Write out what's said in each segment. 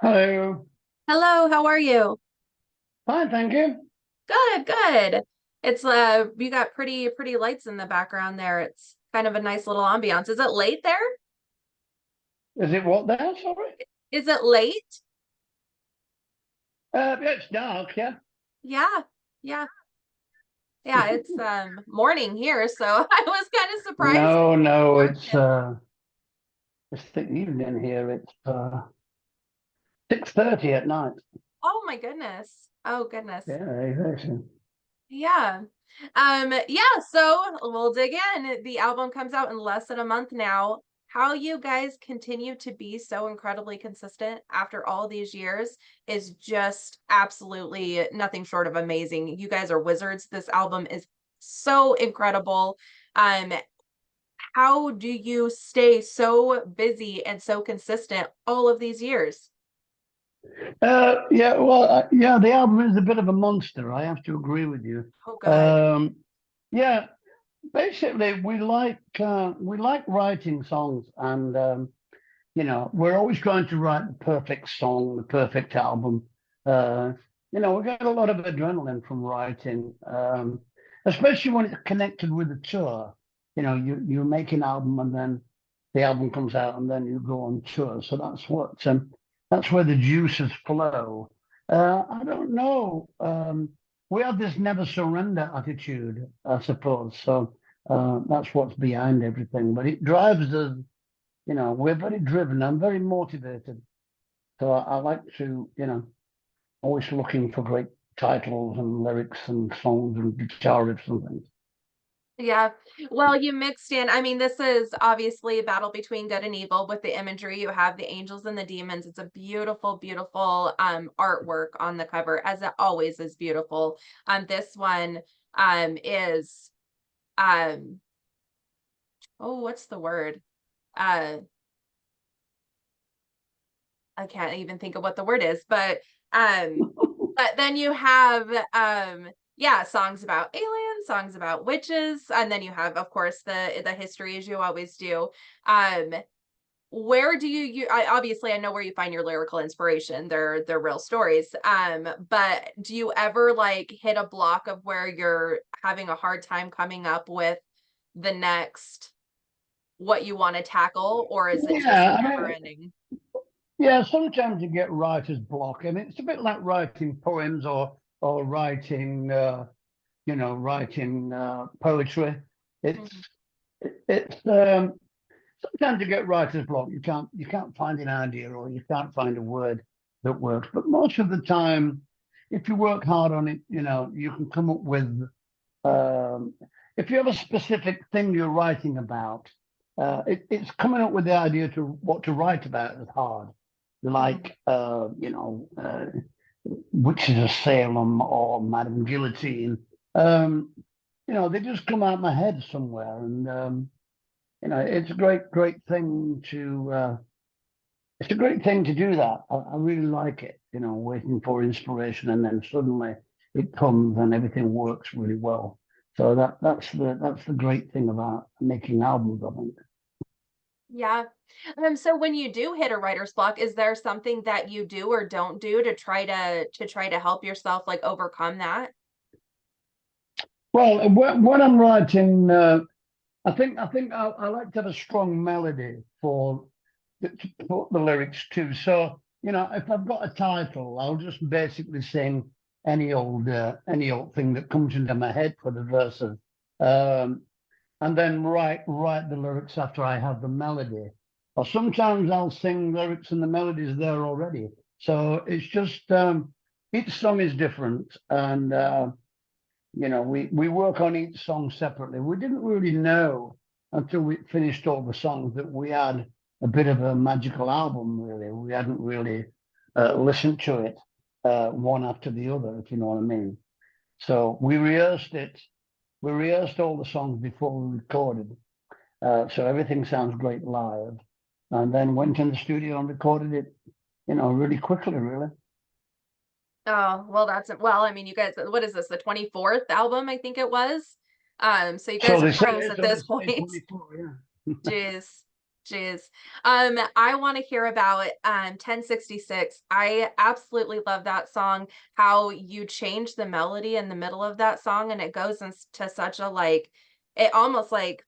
Hello. Hello, how are you? Fine, thank you. Good, good. It's you got pretty lights in the background there. It's kind of a nice little ambiance. Is it late there? Is it what there? Sorry. Is it late? Yeah, it's dark. Yeah. Yeah. Yeah. Yeah, it's morning here, so I was kind of surprised No, it's no, dark still. it's the evening here. It's 6:30 at night. Oh my goodness. Oh goodness. Yeah, exactly. Yeah. Yeah, so we'll dig in. The album comes out in less than a month now. How you guys continue to be so incredibly consistent after all these years is just absolutely nothing short of amazing. You guys are wizards. This album is so incredible. Um, how do you stay so busy and so consistent all of these years? Yeah, well, yeah, the album is a bit of a monster. I have to agree with you. Oh, good. Um, yeah, basically, we like writing songs, and we're always trying to write the perfect song, the perfect album. Uh, we get a lot of adrenaline from writing, especially when it's connected with a tour. You make an album and then the album comes out and then you go on tour. So that's where the juices flow. I don't know. We have this never surrender attitude, I suppose. So that's what's behind everything. But it drives us, we're very driven. I'm very motivated. So I like to, always looking for great titles and lyrics and songs and guitar riffs and things. Yeah. Well, you mixed in, I mean, this is obviously a battle between good and evil with the imagery. You have the angels and the demons. It's a beautiful, beautiful artwork on the cover, as it always is beautiful. This one is um oh, what's the word? Uh I can't even think of what the word is, but then you have yeah, songs about aliens, songs about witches, and then you have of course the history as you always do. Um where do obviously I know where you find your lyrical inspiration. They're real stories. But do you ever like hit a block of where you're having a hard time coming up with the next what you want to tackle, or is it just Yeah, I never mean, ending? yeah, sometimes you get writer's block. I mean, it's a bit like writing poems or writing poetry. It's Mhm. it's sometimes you get writer's block. You can't find an idea or you can't find a word that works. But most of the time, if you work hard on it, you can come up with. Um, if you have a specific thing you're writing about, it's coming up with the idea to what to write about is hard. Mhm. Like Witches of Salem or Madame Guillotine. Um, they just come out of my head somewhere, and it's a great thing to. It's a great thing to do that. I really like it. Waiting for inspiration, and then suddenly it comes, and everything works really well. So that's the great thing about making albums, I think. Yeah. So when you do hit a writer's block, is there something that you do or don't do to try to help yourself like overcome that? Well, when I'm writing, I like to have a strong melody to put the lyrics to. So if I've got a title, I'll just basically sing any old thing that comes into my head for the verses, um, and then write the lyrics after I have the melody. Or sometimes I'll sing lyrics and the melody's there already. So it's just each song is different, and we work on each song separately. We didn't really know until we finished all the songs that we had a bit of a magical album, really. We hadn't really listened to it one after the other, if you know what I mean. So we rehearsed it. We rehearsed all the songs before we recorded. So everything sounds great live. And then went in the studio and recorded it, really quickly, really. Oh, well, I mean, you guys, what is this, the 24th album, I think it was? So you So guys are they pros say, at so they this say point. 24, yeah. Jeez. Jeez. I want to hear about 1066. I absolutely love that song. How you change the melody in the middle of that song and it goes into such a like it almost like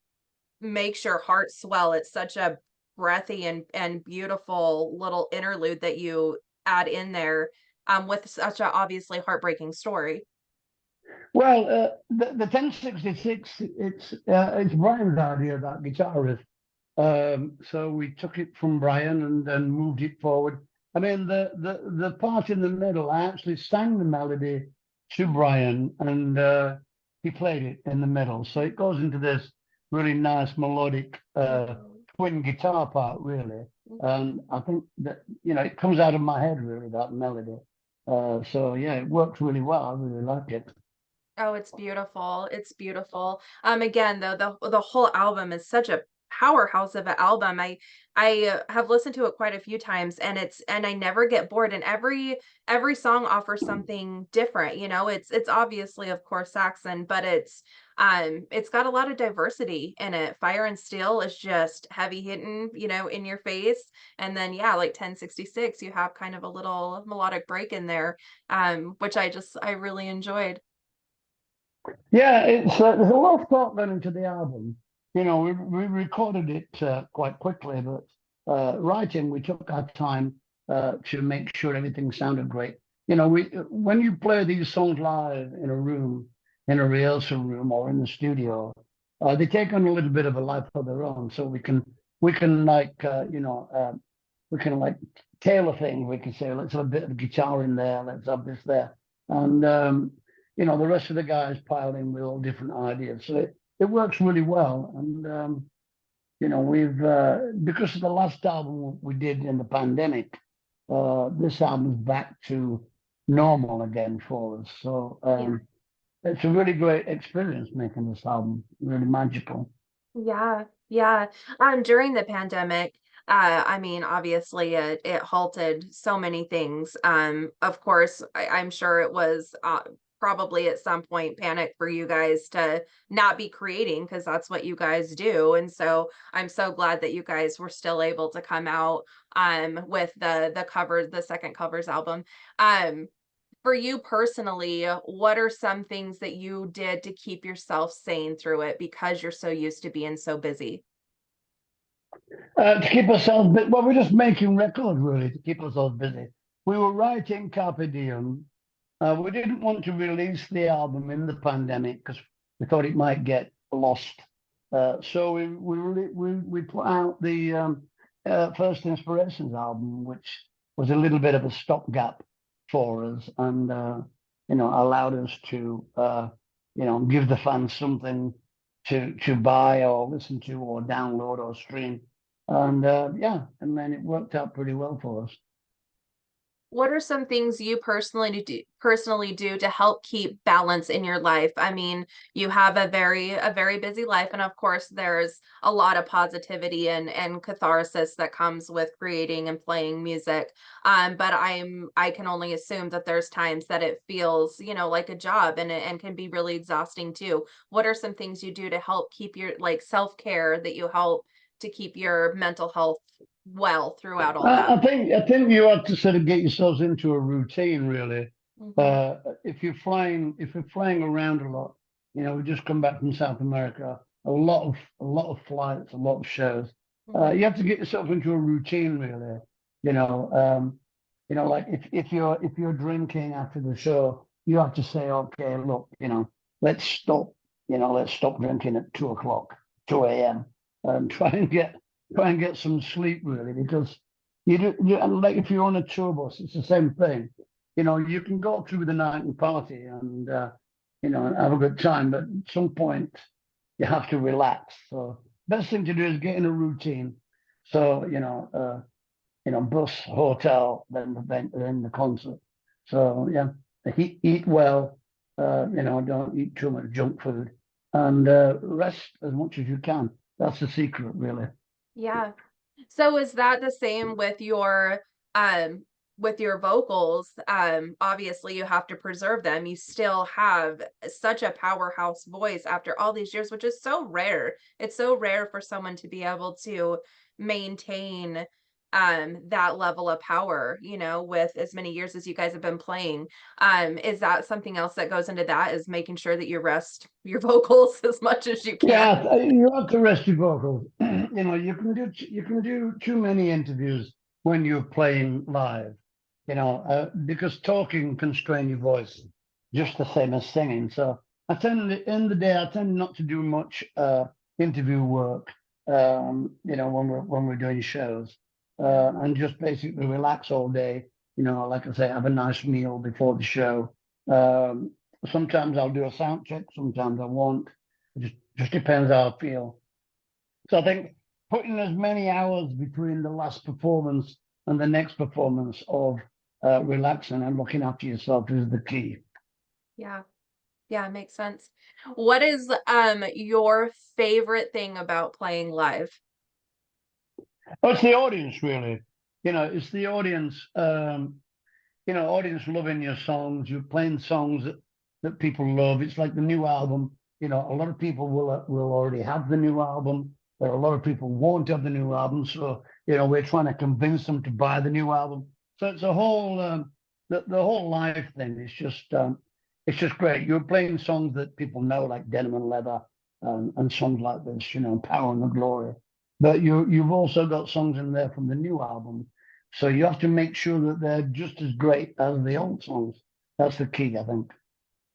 makes your heart swell. It's such a breathy and beautiful little interlude that you add in there with such a obviously heartbreaking story. Well, the 1066, it's Brian's idea, that guitar riff. So we took it from Brian and then moved it forward. I mean, the part in the middle, I actually sang the melody to Brian, and he played it in the middle. So it goes into this really nice melodic Mhm. twin guitar part, really. And I think that, it comes out of my head, really, that melody. So yeah, it works really well. I really like it. Oh, it's beautiful. It's beautiful. Again, though, the whole album is such a powerhouse of an album. I have listened to it quite a few times, and I never get bored. And every song offers something different. You know, it's obviously, of course, Saxon, but it's got a lot of diversity in it. Fire and Steel is just heavy hitting, you know, in your face, and then yeah, like 1066, you have kind of a little melodic break in there, which I really enjoyed. Yeah, there's a lot of thought went into the album. We recorded it quite quickly, but writing, we took our time to make sure everything sounded great. We when you play these songs live in a room, in a rehearsal room or in the studio, they take on a little bit of a life of their own. So we can like we can like tailor things. We can say, let's have a bit of guitar in there, let's have this there, and the rest of the guys pile in with all different ideas. So it works really well. And we've because of the last album we did in the pandemic, this album's back to normal again for us. So it's a really great experience making this album, really magical. Yeah, yeah. During the pandemic, I mean, obviously it halted so many things. Of course, I'm sure it was probably at some point panic for you guys to not be creating because that's what you guys do. And so I'm so glad that you guys were still able to come out with the covers, the second covers album. Um, for you personally, what are some things that you did to keep yourself sane through it because you're so used to being so busy? To keep ourselves busy, well, we're just making records really to keep ourselves busy. We were writing Carpe Diem. We didn't want to release the album in the pandemic because we thought it might get lost. So we put out the First Inspirations album, which was a little bit of a stopgap for us, and allowed us to give the fans something to buy or listen to or download or stream, and yeah, and then it worked out pretty well for us. What are some things you personally do to help keep balance in your life? I mean, you have a very busy life, and of course, there's a lot of positivity and catharsis that comes with creating and playing music. But I can only assume that there's times that it feels, you know, like a job and can be really exhausting too. What are some things you do to help keep your like self-care that you help to keep your mental health well throughout all that? I think you have to sort of get yourselves into a routine, really. Mhm. If you're flying around a lot, we just come back from South America, a lot of flights, a lot of shows. Mhm. You have to get yourself into a routine, really. You know, um, like if you're drinking after the show, you have to say, okay, look, let's stop, let's stop drinking at 2 o'clock, 2 a.m. and try and get some sleep, really, because and like if you're on a tour bus, it's the same thing. You can go through the night and party and and have a good time, but at some point you have to relax. So best thing to do is get in a routine. So bus, hotel, then the event, then the concert. So yeah, eat well. Don't eat too much junk food, and rest as much as you can. That's the secret, really. Yeah. So is that the same with your um with your vocals, obviously you have to preserve them. You still have such a powerhouse voice after all these years, which is so rare. It's so rare for someone to be able to maintain that level of power, you know, with as many years as you guys have been playing. Is that something else that goes into that, is making sure that you rest your vocals as much as you can? Yeah, you have to rest your vocals. You know, you can do too many interviews when you're playing live. You know, because talking can strain your voice, just the same as singing. So I tend, in the day, I tend not to do much interview work. You know, when we're doing shows, and just basically relax all day. You know, like I say, have a nice meal before the show. Um, Sometimes I'll do a sound check, sometimes I won't. Just depends how I feel. So I think putting as many hours between the last performance and the next performance of relaxing and looking after yourself is the key. Yeah. Yeah, it makes sense. What is your favorite thing about playing live? Oh, it's the audience, really. You know, it's the audience. You know, audience loving your songs. You're playing songs that people love. It's like the new album. You know, a lot of people will already have the new album. There are a lot of people won't have the new album. So, you know, we're trying to convince them to buy the new album. So it's a whole the whole live thing. It's just great. You're playing songs that people know, like Denim and Leather, and songs like this. You know, Power and the Glory. But you've also got songs in there from the new album, so you have to make sure that they're just as great as the old songs. That's the key, I think.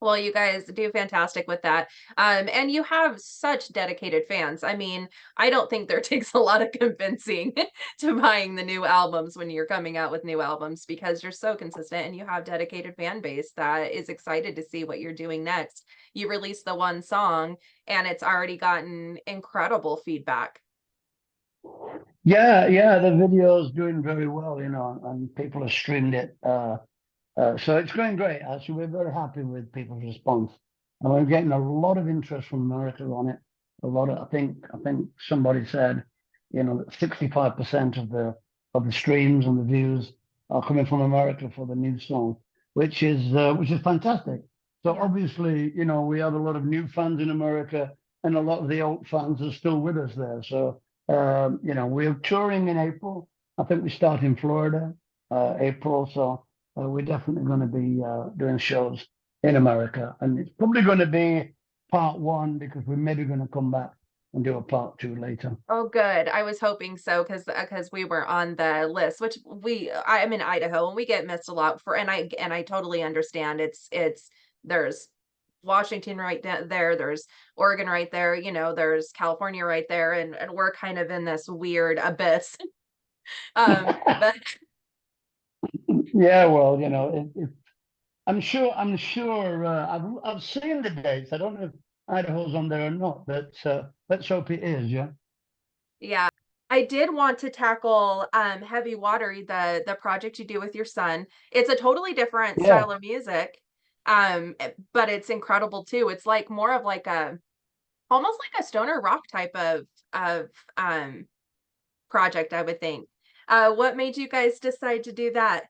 Well, you guys do fantastic with that. And you have such dedicated fans. I mean, I don't think there takes a lot of convincing to buying the new albums when you're coming out with new albums, because you're so consistent and you have dedicated fan base that is excited to see what you're doing next. You release the one song and it's already gotten incredible feedback. Yeah, yeah, the video's doing very well, you know, and people have streamed it. So it's going great. Actually, we're very happy with people's response, and we're getting a lot of interest from America on it. A lot of, I think somebody said, you know, that 65% of the streams and the views are coming from America for the new song, which is fantastic. So Yeah. obviously, you know, we have a lot of new fans in America, and a lot of the old fans are still with us there. So you know, we're touring in April. I think we start in Florida, April. So we're definitely going to be doing shows in America, and it's probably going to be part one because we're maybe going to come back and do a part two later. Oh, good. I was hoping so, because we were on the list, which I'm in Idaho and we get missed a lot for, and I totally understand. It's there's Washington right there, there's Oregon right there, you know, there's California right there, and we're kind of in this weird abyss. But Yeah, well, you know, I'm sure I've seen the dates. I don't know if Idaho's on there or not, but let's hope it is. Yeah. yeah, I did want to tackle Heavy Water, the project you do with your son. It's a totally different Yeah. style of music. But it's incredible too. It's like more of like a almost like a stoner rock type of project, I would think. What made you guys decide to do that?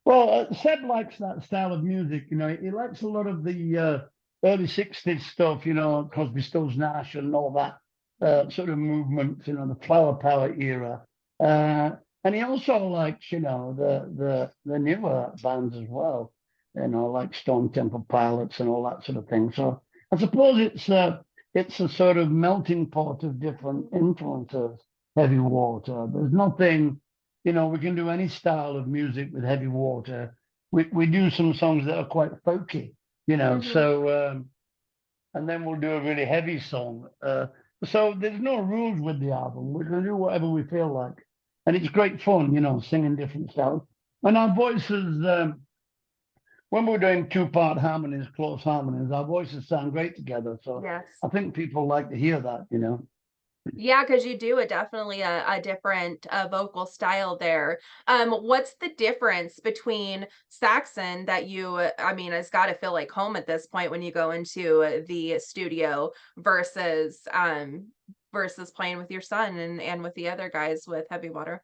Well, Seb likes that style of music. You know, he likes a lot of the early '60s stuff. You know, Crosby, Stills, Nash, and all that sort of movement. You know, the Flower Power era. Uh, and he also likes, you know, the newer bands as well. You know, like Stone Temple Pilots and all that sort of thing. So I suppose it's a sort of melting pot of different influences. Heavy Water. There's nothing, you know, we can do any style of music with Heavy Water. We do some songs that are quite folky, you know. Hmm. So and then we'll do a really heavy song. So there's no rules with the album. We can do whatever we feel like, and it's great fun, you know, singing different styles. And our voices, when we're doing two-part harmonies, close harmonies, our voices sound great together. So Yes. I think people like to hear that, you know. Yeah, because you do definitely a different vocal style there. What's the difference between Saxon that you, I mean, it's got to feel like home at this point when you go into the studio versus playing with your son and with the other guys with Heavy Water?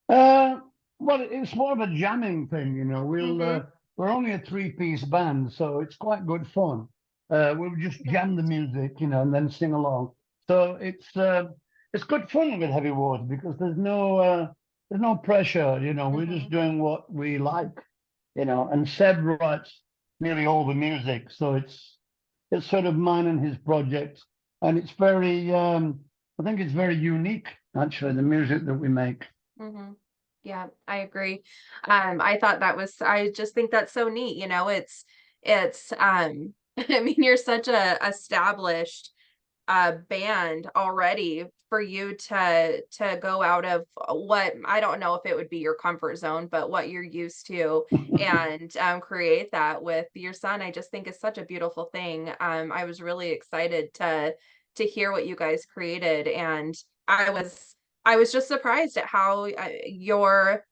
Uh, well, it's more of a jamming thing, you know. Mm-hmm. We're only a three-piece band, so it's quite good fun. We'll just jam the music, you know, and then sing along. So it's good fun with Heavy Water because there's no pressure, you know. We're just Mm-hmm. doing what we like, you know. And Seb writes nearly all the music, so it's sort of mine and his project, and it's very I think it's very unique actually the music that we make. Mm-hmm. Yeah, I agree. I thought that was, I just think that's so neat, you know, it's I mean, you're such a established band already for you to go out of what, I don't know if it would be your comfort zone, but what you're used to, and create that with your son. I just think is such a beautiful thing. I was really excited to hear what you guys created, and I was I was just surprised at how your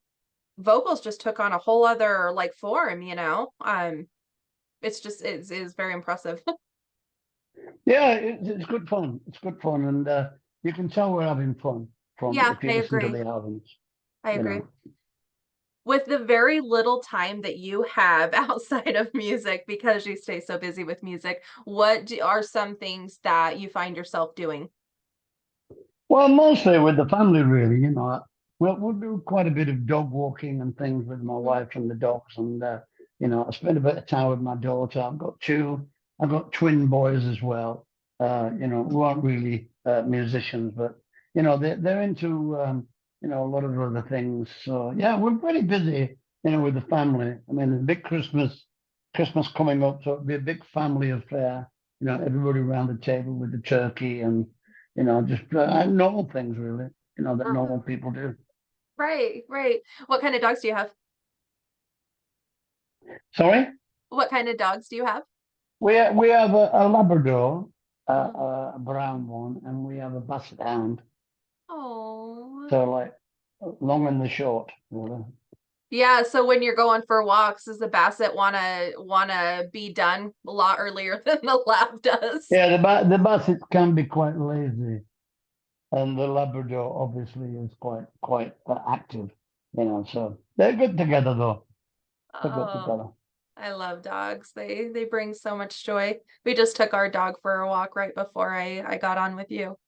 vocals just took on a whole other like form, you know. It's just it's very impressive. Yeah, it's good fun. It's good fun, and you can tell we're having fun from Yeah, if you I listen to agree. the albums. I You agree. know. With the very little time that you have outside of music, because you stay so busy with music, are some things that you find yourself doing? Well, mostly with the family, really. You know, we'll do quite a bit of dog walking and things with my Mhm. wife and the dogs, and you know, I spend a bit of time with my daughter. I've got twin boys as well. You know, who aren't really musicians, but you know, they're into you know a lot of other things. So yeah, we're pretty busy. You know, with the family. I mean, there's a big Christmas coming up, so it'll be a big family affair. You know, everybody around the table with the turkey and you know, just normal things really, you know, that Uh-huh. normal people do. Right, right. What kind of dogs do you have? Sorry? What kind of dogs do you have? We have a Labrador, Uh-huh. a brown one, and we have a Basset Hound. Oh. So like long and the short, really. Yeah, so when you're going for walks, does the Basset wanna be done a lot earlier than the Lab does? Yeah, the Basset can be quite lazy, and the Labrador obviously is quite active, you know. So they're good together though. They're good Oh, together. I love dogs. They bring so much joy. We just took our dog for a walk right before I got on with you.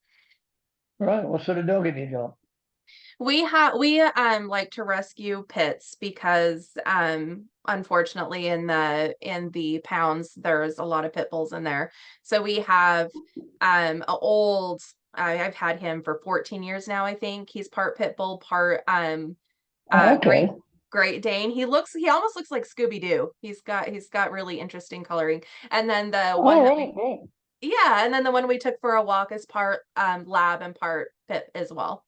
Right. What sort of dog have you got? We like to rescue pits because unfortunately in the pounds there's a lot of pit bulls in there. So we have a old I've had him for 14 years now, I think. He's part pit bull, part Oh, Great okay. Dane. He almost looks like Scooby-Doo. He's got really interesting coloring. And then the one All that right, we great. yeah, and then the one we took for a walk is part lab and part pit as well.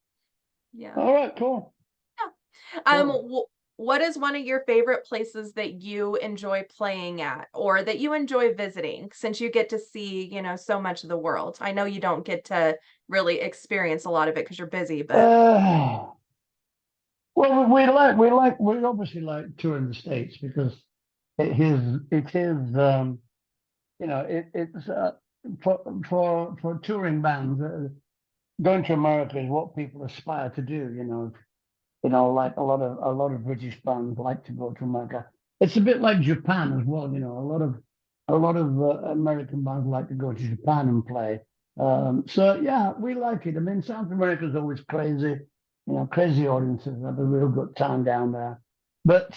Yeah. All right, cool. Yeah. Cool. What is one of your favorite places that you enjoy playing at or that you enjoy visiting since you get to see, you know, so much of the world? I know you don't get to really experience a lot of it because you're busy, but Uh, well, we obviously like touring the States because it is you know it's for touring bands going to America is what people aspire to do. You know, like a lot of British bands like to go to America. It's a bit like Japan as well. You know, a lot of American bands like to go to Japan and play. So yeah, we like it. I mean, South America's always crazy. You know, crazy audiences have a real good time down there. But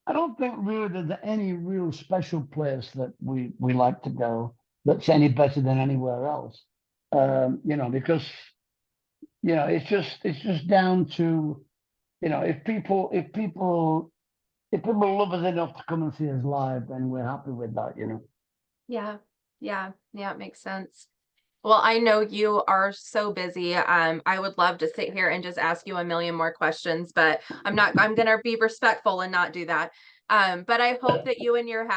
I don't think really there's any real special place that we like to go that's any better than anywhere else. Mhm. You know, because you know it's just down to you know, if people love us enough to come and see us live, then we're happy with that, you know. Yeah. Yeah. Yeah, it makes sense. Well, I know you are so busy. I would love to sit here and just ask you a million more questions, but I'm gonna be respectful and not do that. But I hope that you and your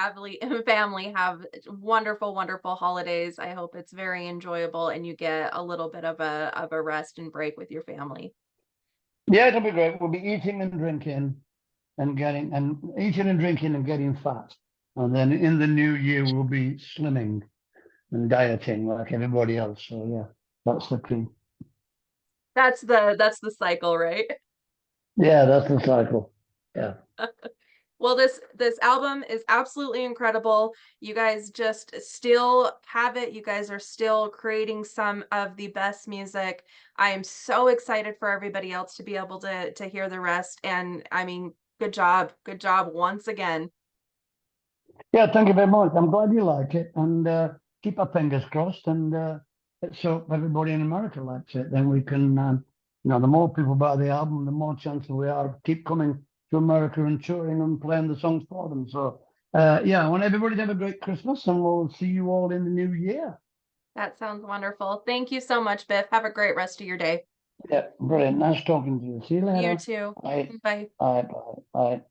family have wonderful, wonderful holidays. I hope it's very enjoyable and you get a little bit of a rest and break with your family. Yeah, it'll be great. We'll be eating and drinking and getting fat. And then in the new year we'll be slimming and dieting like everybody else. So yeah, that's the key. That's the cycle, right? Yeah, that's the cycle. Yeah. Well, this album is absolutely incredible. You guys just still have it. You guys are still creating some of the best music. I am so excited for everybody else to be able to hear the rest. And I mean, good job. Good job once again. Yeah, thank you very much. I'm glad you like it, and keep our fingers crossed. And let's hope everybody in America likes it. Then we can, the more people buy the album, the more chance we are of keep coming to America and touring and playing the songs for them. So, yeah, I want everybody to have a great Christmas, and we'll see you all in the new year. That sounds wonderful. Thank you so much, Biff. Have a great rest of your day. Yeah, brilliant. Nice talking to you. See you You later. too. Bye. Bye. Bye. Bye. Bye.